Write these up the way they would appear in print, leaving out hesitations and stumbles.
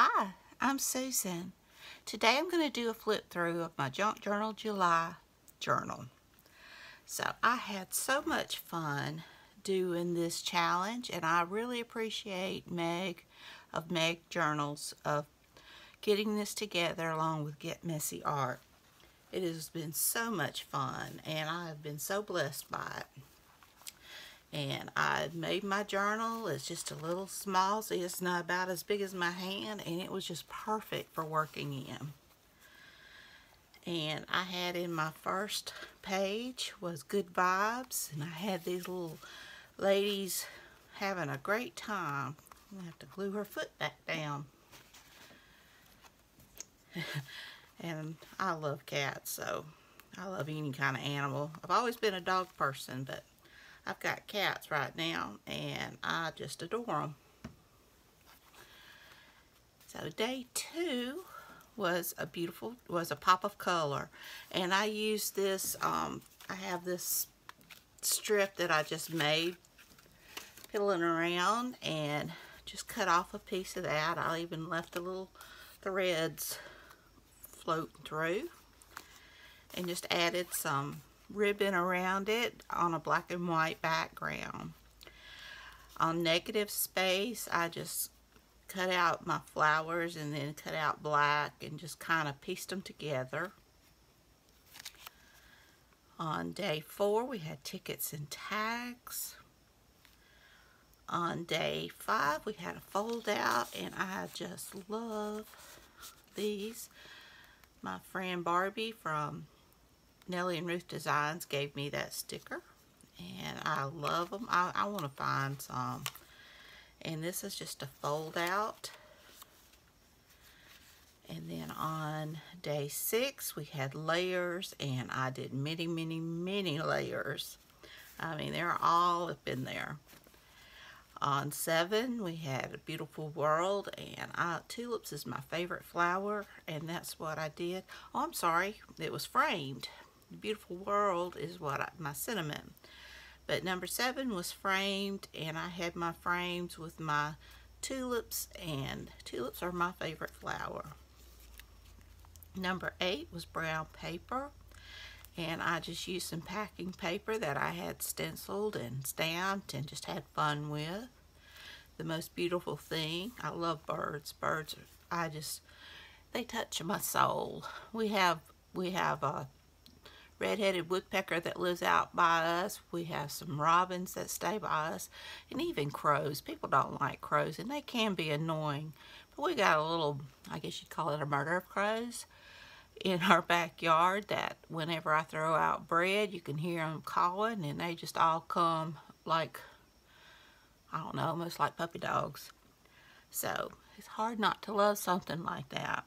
Hi, I'm Susan. Today I'm going to do a flip through of my Junk Journal July journal. So I had so much fun doing this challenge, and I really appreciate Meg of Meg Journals of getting this together along with Get Messy Art. It has been so much fun, and I have been so blessed by it. And I made my journal. It's just a little small, so it's not about as big as my hand, and it was just perfect for working in. And I had in my first page was good vibes, and I had these little ladies having a great time. I'm gonna have to glue her foot back down. And I love cats, so I love any kind of animal. I've always been a dog person, but I've got cats right now, and I just adore them. So day 2 was a pop of color, and I used this. I have this strip that I just made, piddling around, and just cut off a piece of that. I even left the little threads floating through, and just added some ribbon around it on a black and white background. On negative space, I just cut out my flowers and then cut out black and just kind of pieced them together. On day 4, we had tickets and tags. On day 5, we had a fold out, and I just love these. My friend Barbie from Nellie and Ruth Designs gave me that sticker, and I love them. I want to find some. And this is just a fold out. And then on day 6, we had layers, and I did many, many, many layers. I mean, they're all up in there. On 7, we had a beautiful world, and tulips is my favorite flower, and that's what I did. Oh, I'm sorry, it was framed. The beautiful world is my sentiment. But number 7 was framed, and I had my frames with my tulips, and tulips are my favorite flower. Number 8 was brown paper, and I just used some packing paper that I had stenciled and stamped and just had fun with. The most beautiful thing, I love birds. Birds, they touch my soul. We have a red-headed woodpecker that lives out by us. We have some robins that stay by us, and even crows. People don't like crows, and they can be annoying. But we got a little, I guess you'd call it a murder of crows, in our backyard that whenever I throw out bread, you can hear them calling, and they just all come like, I don't know, almost like puppy dogs. So it's hard not to love something like that.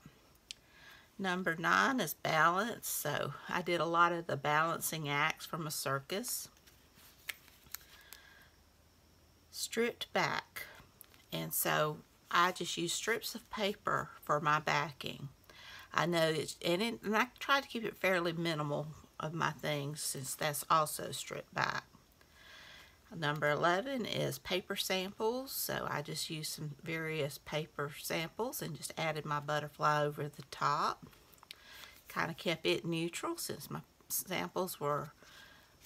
Number 9 is balance, so I did a lot of the balancing acts from a circus. Stripped back, and so I just used strips of paper for my backing. I know it's, and I try to keep it fairly minimal of my things since that's also stripped back. Number 11 is paper samples, so I just used some various paper samples and just added my butterfly over the top. Kind of kept it neutral since my samples were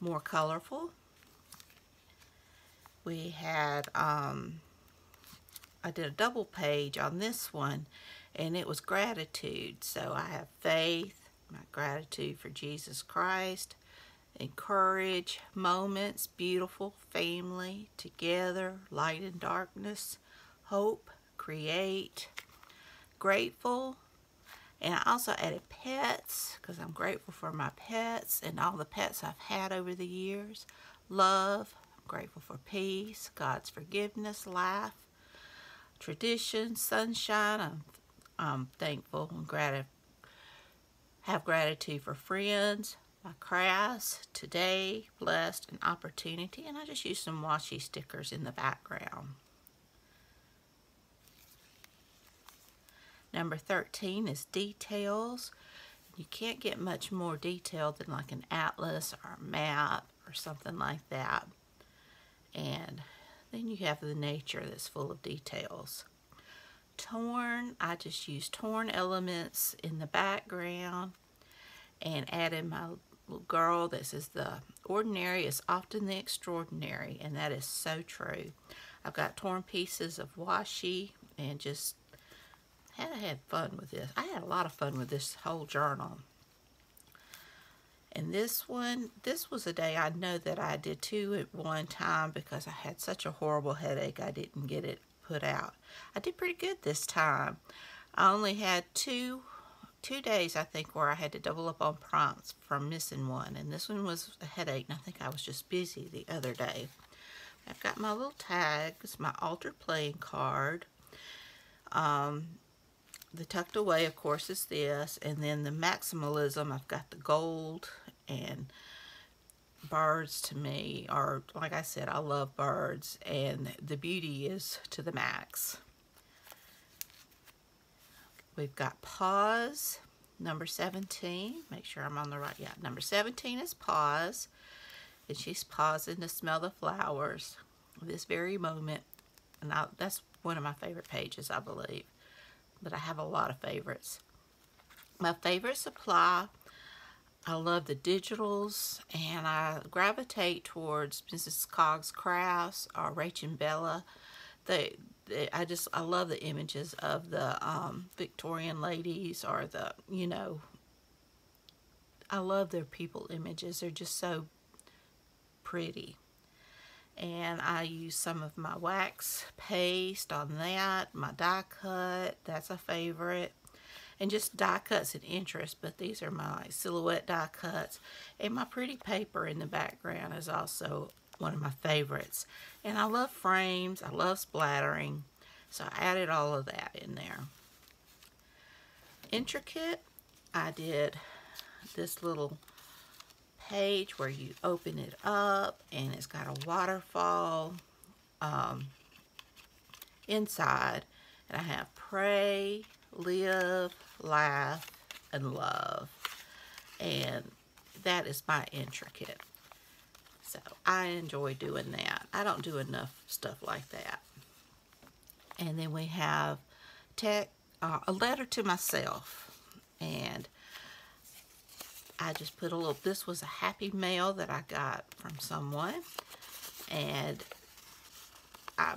more colorful. We had, I did a double page on this one, and it was gratitude. So I have faith, my gratitude for Jesus Christ, encourage, moments, beautiful, family, together, light and darkness, hope, create, grateful, and I also added pets because I'm grateful for my pets and all the pets I've had over the years, love, I'm grateful for peace, God's forgiveness, life, tradition, sunshine, I'm thankful and have gratitude for friends, my crafts, today, blessed, and opportunity, and I just used some washi stickers in the background. Number 13 is details. You can't get much more detailed than like an atlas or a map or something like that. And then you have the nature that's full of details. torn, I just used torn elements in the background and added my little girl that says the ordinary is often the extraordinary, and that is so true. I've got torn pieces of washi and just had fun with this. I had a lot of fun with this whole journal. And this one, this was a day I know that I did 2 at one time because I had such a horrible headache I didn't get it put out. I did pretty good this time. I only had two days, I think, where I had to double up on prompts from missing one. And this one was a headache, and I think I was just busy the other day. I've got my little tags, my altered playing card. The tucked away, of course, is this. And then the maximalism, I've got the gold, and birds to me are, like I said, I love birds, and the beauty is to the max. We've got pause, number 17. Make sure I'm on the right. Yeah, number 17 is pause, and she's pausing to smell the flowers this very moment. And that's one of my favorite pages, I believe. But I have a lot of favorites. My favorite supply, I love the digitals, and I gravitate towards Mrs. Cogg's Crafts or Rach and Bella. I love the images of the Victorian ladies, or the, you know, I love their people images. They're just so pretty. And I use some of my wax paste on that, my die cut, that's a favorite. And just die cuts in interest, but these are my silhouette die cuts. And my pretty paper in the background is also one of my favorites. And I love frames, I love splattering, so I added all of that in there. Intricate, I did this little page where you open it up, and it's got a waterfall inside, and I have pray, live, laugh, and love, and that is my intricate. So I enjoy doing that. I don't do enough stuff like that. And then we have a letter to myself, and I just put a little, this was a happy mail that I got from someone, and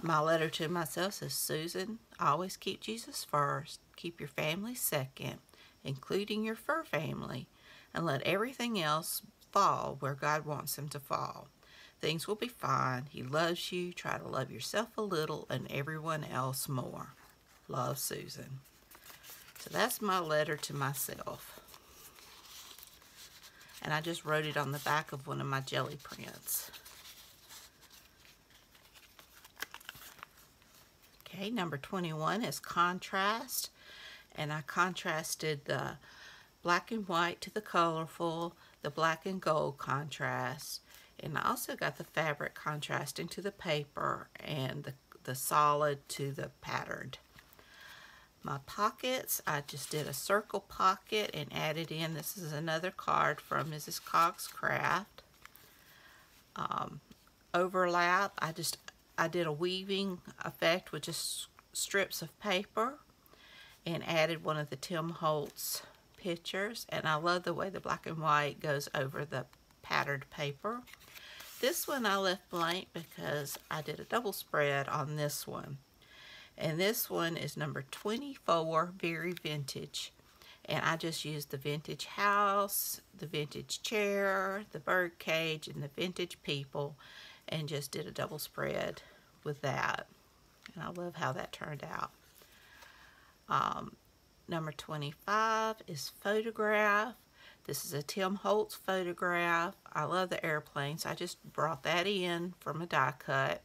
my letter to myself says, Susan, always keep Jesus first, keep your family second, including your fur family, and let everything else fall where God wants them to fall. Things will be fine. He loves you. Try to love yourself a little and everyone else more. Love, Susan. So that's my letter to myself. And I just wrote it on the back of one of my jelly prints. Okay, number 21 is contrast. And I contrasted the black and white to the colorful, the black and gold contrast. And I also got the fabric contrasting to the paper, and the solid to the patterned. My pockets, I just did a circle pocket and added in, this is another card from Mrs. Cogg's Craft. Overlap, I did a weaving effect with just strips of paper and added one of the Tim Holtz pictures, and I love the way the black and white goes over the patterned paper. This one I left blank because I did a double spread on this one. And this one is number 24, very vintage. And I just used the vintage house, the vintage chair, the bird cage, and the vintage people, and just did a double spread with that. And I love how that turned out. Number 25 is photograph. This is a Tim Holtz photograph. I love the airplane, so I just brought that in from a die cut.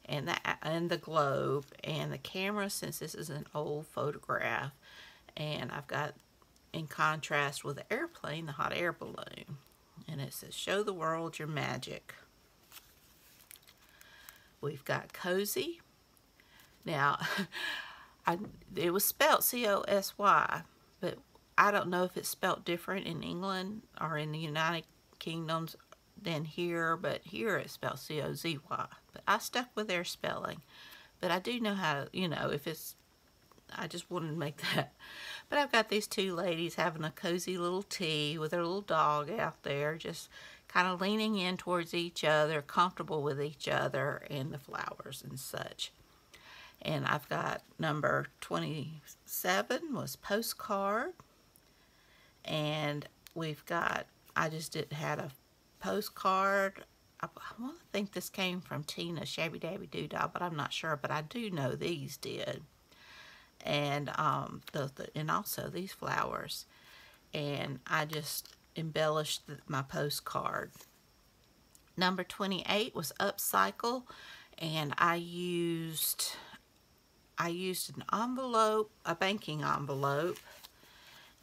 And the globe and the camera, since this is an old photograph, and I've got in contrast with the airplane the hot air balloon, and it says show the world your magic. We've got cozy. Now it was spelled C-O-S-Y, but I don't know if it's spelled different in England or in the United Kingdoms than here, but here it's spelled C-O-Z-Y. But I stuck with their spelling. But I do know how, you know, if it's I just wanted to make that. But I've got these two ladies having a cozy little tea with their little dog out there, just kind of leaning in towards each other, comfortable with each other, and the flowers and such. And I've got number 27 was postcard. And we've got, I just had a postcard. I want to think this came from Tina Shabby Dabby Doodah, but I'm not sure. But I do know these did. And and also these flowers. And I just embellished my postcard. Number 28 was upcycle, and I used an envelope, a banking envelope,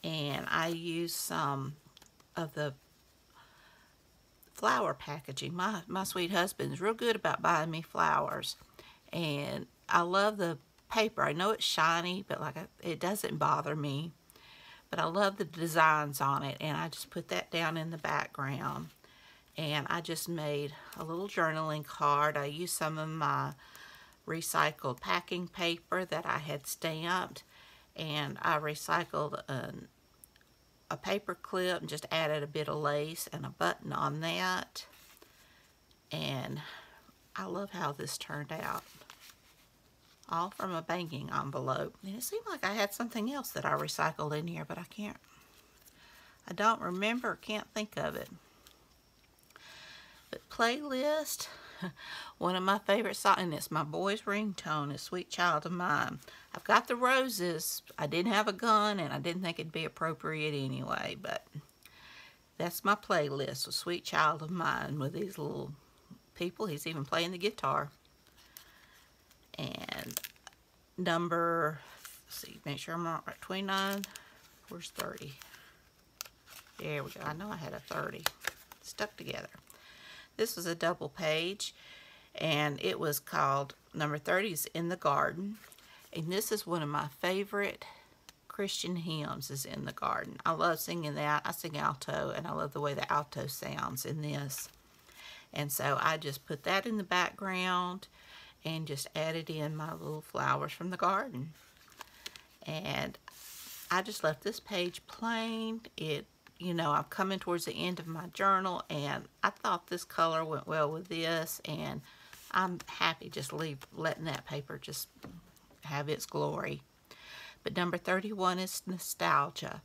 and I used some of the flower packaging. My sweet husband's real good about buying me flowers, and I love the paper. I know it's shiny, but it doesn't bother me. But I love the designs on it, and I just put that down in the background. And I just made a little journaling card. I used some of my recycled packing paper that I had stamped, and I recycled a paper clip and just added a bit of lace and a button on that. And I love how this turned out. All from a banking envelope. And it seemed like I had something else that I recycled in here, but I don't remember, can't think of it. But playlist, one of my favorite songs, and it's my boy's ringtone, is Sweet Child of Mine. I've got the roses. I didn't have a gun, and I didn't think it'd be appropriate anyway, but that's my playlist with Sweet Child of Mine with these little people. He's even playing the guitar. And number, let's see, make sure I'm right, 29. Where's 30? There we go. I know I had a 30 stuck together. This was a double page, and it was called number 30 is In the Garden. And this is one of my favorite Christian hymns, is In the Garden. I love singing that. I sing alto, and I love the way the alto sounds in this. And so I just put that in the background and just added in my little flowers from the garden. And I just left this page plain. I'm coming towards the end of my journal, and I thought this color went well with this, and I'm happy just letting that paper just have its glory. But number 31 is nostalgia,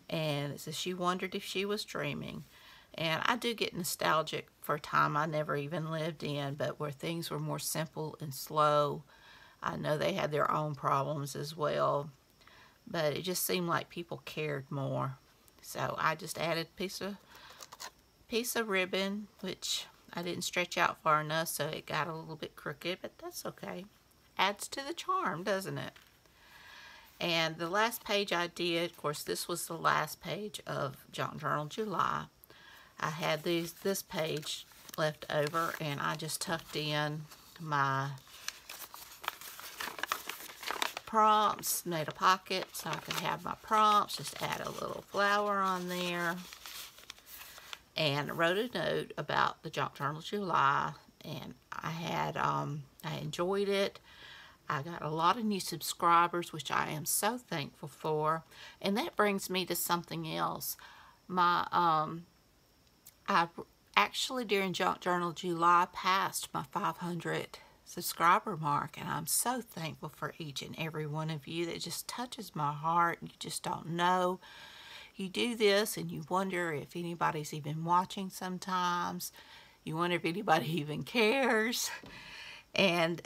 and it says she wondered if she was dreaming. And I do get nostalgic for a time I never even lived in, but where things were more simple and slow. I know they had their own problems as well, but it just seemed like people cared more. So I just added a piece of ribbon, which I didn't stretch out far enough, so it got a little bit crooked, but that's okay. Adds to the charm, doesn't it? And the last page I did, of course, this was the last page of Junk Journal July. I had this page left over, and I just tucked in my prompts, made a pocket so I could have my prompts, just add a little flower on there, and wrote a note about the Junk Journal July, and I enjoyed it. I got a lot of new subscribers, which I am so thankful for. And that brings me to something else. I actually, during Junk Journal July, passed my 500 subscriber mark, and I'm so thankful for each and every one of you. That just touches my heart. You just don't know. You do this, and you wonder if anybody's even watching sometimes. You wonder if anybody even cares. And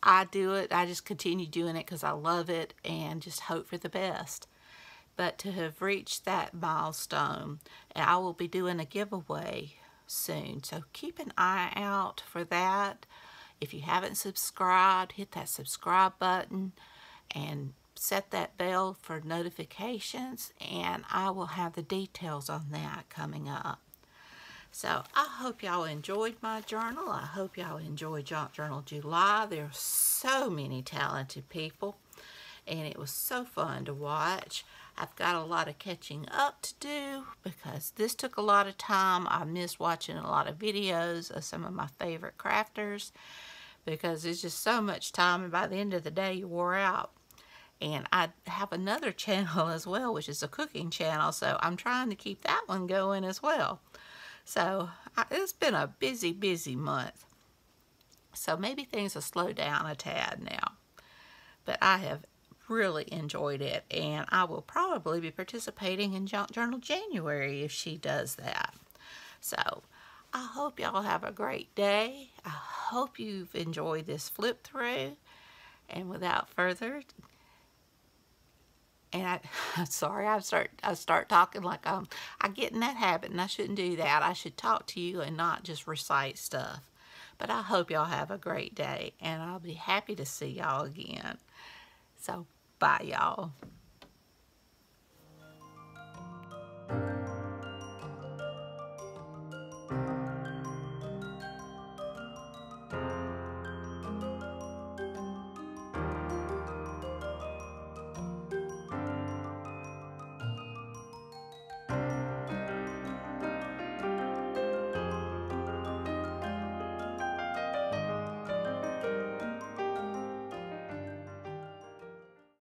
I do it. I just continue doing it because I love it and just hope for the best. But to have reached that milestone, and I will be doing a giveaway soon. So keep an eye out for that. If you haven't subscribed, hit that subscribe button and set that bell for notifications, and I will have the details on that coming up. So I hope y'all enjoyed my journal. I hope y'all enjoyed Junk Journal July. There are so many talented people, and it was so fun to watch. I've got a lot of catching up to do because this took a lot of time. I missed watching a lot of videos of some of my favorite crafters because it's just so much time, and by the end of the day you wore out. And I have another channel as well, which is a cooking channel, so I'm trying to keep that one going as well. So it's been a busy, busy month. So maybe things will slow down a tad now. But I have really enjoyed it, and I will probably be participating in Junk Journal January if she does that. So I hope y'all have a great day. I hope you've enjoyed this flip through. And without further, and I'm sorry, I start talking like I get in that habit, and I shouldn't do that. I should talk to you and not just recite stuff. But I hope y'all have a great day, and I'll be happy to see y'all again. So bye, y'all.